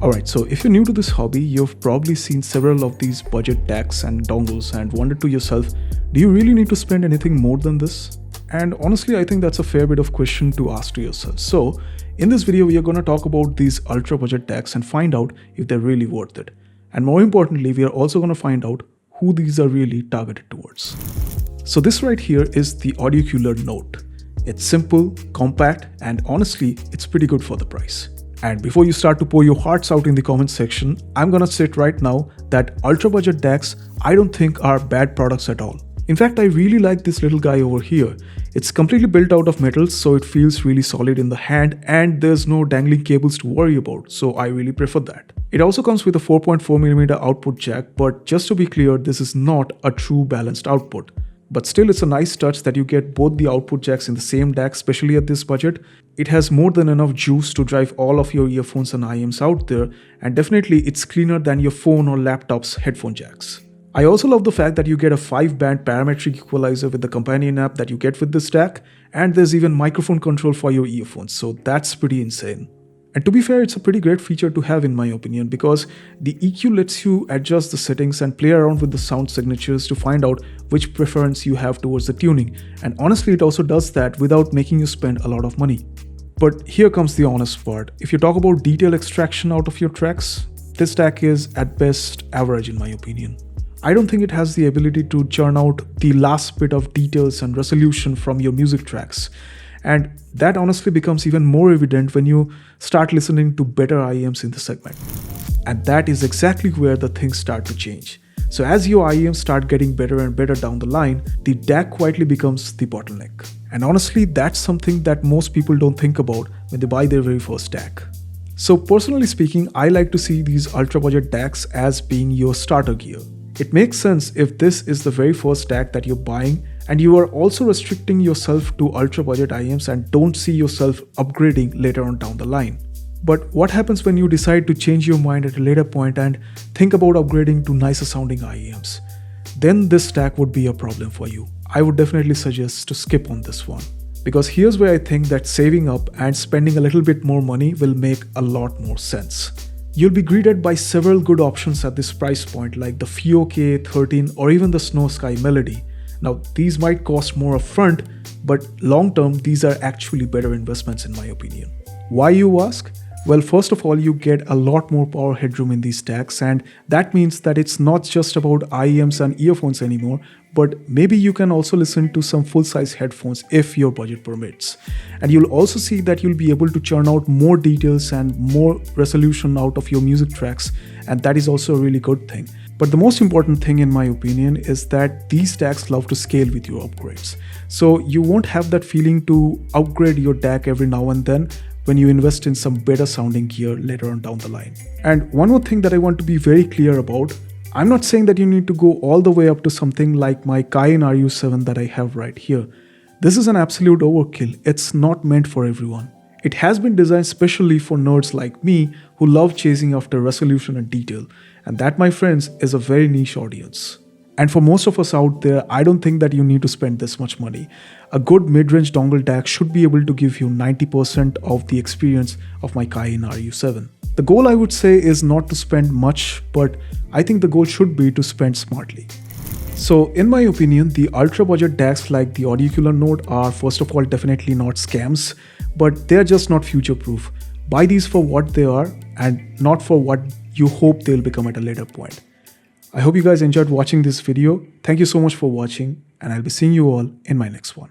Alright, so if you're new to this hobby, you've probably seen several of these budget DACs and dongles and wondered to yourself, do you really need to spend anything more than this? And honestly, I think that's a fair bit of question to ask to yourself. So in this video, we are going to talk about these ultra budget DACs and find out if they're really worth it. And more importantly, we are also going to find out who these are really targeted towards. So this right here is the Audiocular Note. It's simple, compact, and honestly, it's pretty good for the price. And before you start to pour your hearts out in the comment section, I'm gonna state right now that ultra budget DACs I don't think are bad products at all. In fact, I really like this little guy over here. It's completely built out of metal, so it feels really solid in the hand and there's no dangling cables to worry about, so I really prefer that. It also comes with a 4.4mm output jack, but just to be clear, this is not a true balanced output. But still, it's a nice touch that you get both the output jacks in the same DAC, especially at this budget. It has more than enough juice to drive all of your earphones and iems out there, and definitely it's cleaner than your phone or laptop's headphone jacks. I also love the fact that you get a 5-band parametric equalizer with the companion app that you get with this DAC, and there's even microphone control for your earphones, so that's pretty insane. And to be fair, it's a pretty great feature to have in my opinion, because the EQ lets you adjust the settings and play around with the sound signatures to find out which preference you have towards the tuning. And honestly, it also does that without making you spend a lot of money. But here comes the honest part. If you talk about detail extraction out of your tracks, this DAC is at best average in my opinion. I don't think it has the ability to churn out the last bit of details and resolution from your music tracks. And that honestly becomes even more evident when you start listening to better iems in the segment. And that is exactly where the things start to change. So as your iems start getting better and better down the line, the DAC quietly becomes the bottleneck. And honestly, that's something that most people don't think about when they buy their very first DAC. So personally speaking, I like to see these ultra budget DACs as being your starter gear. It makes sense if this is the very first DAC that you're buying and you are also restricting yourself to ultra budget iems and don't see yourself upgrading later on down the line. But what happens when you decide to change your mind at a later point and think about upgrading to nicer sounding iems? Then this DAC would be a problem for you. I would definitely suggest to skip on this one. Because here's where I think that saving up and spending a little bit more money will make a lot more sense. You'll be greeted by several good options at this price point, like the FIO K13 or even the Snow Sky Melody. Now, these might cost more upfront, but long term, these are actually better investments in my opinion. Why, you ask? Well, first of all, you get a lot more power headroom in these DACs, and that means that it's not just about iems and earphones anymore, but maybe you can also listen to some full-size headphones if your budget permits. And you'll also see that you'll be able to churn out more details and more resolution out of your music tracks, and that is also a really good thing. But the most important thing in my opinion is that these DACs love to scale with your upgrades. So you won't have that feeling to upgrade your DAC every now and then when you invest in some better sounding gear later on down the line. And one more thing that I want to be very clear about, I'm not saying that you need to go all the way up to something like my Cayenne RU7 that I have right here. This is an absolute overkill. It's not meant for everyone. It has been designed specially for nerds like me who love chasing after resolution and detail. And that, my friends, is a very niche audience. And for most of us out there, I don't think that you need to spend this much money. A good mid-range dongle DAC should be able to give you 90% of the experience of my Cayenne RU7. The goal, I would say, is not to spend much, but I think the goal should be to spend smartly. So in my opinion, the ultra budget DACs like the Audiocular Note are first of all definitely not scams, but they're just not future-proof. Buy these for what they are and not for what you hope they'll become at a later point. I hope you guys enjoyed watching this video. Thank you so much for watching, and I'll be seeing you all in my next one.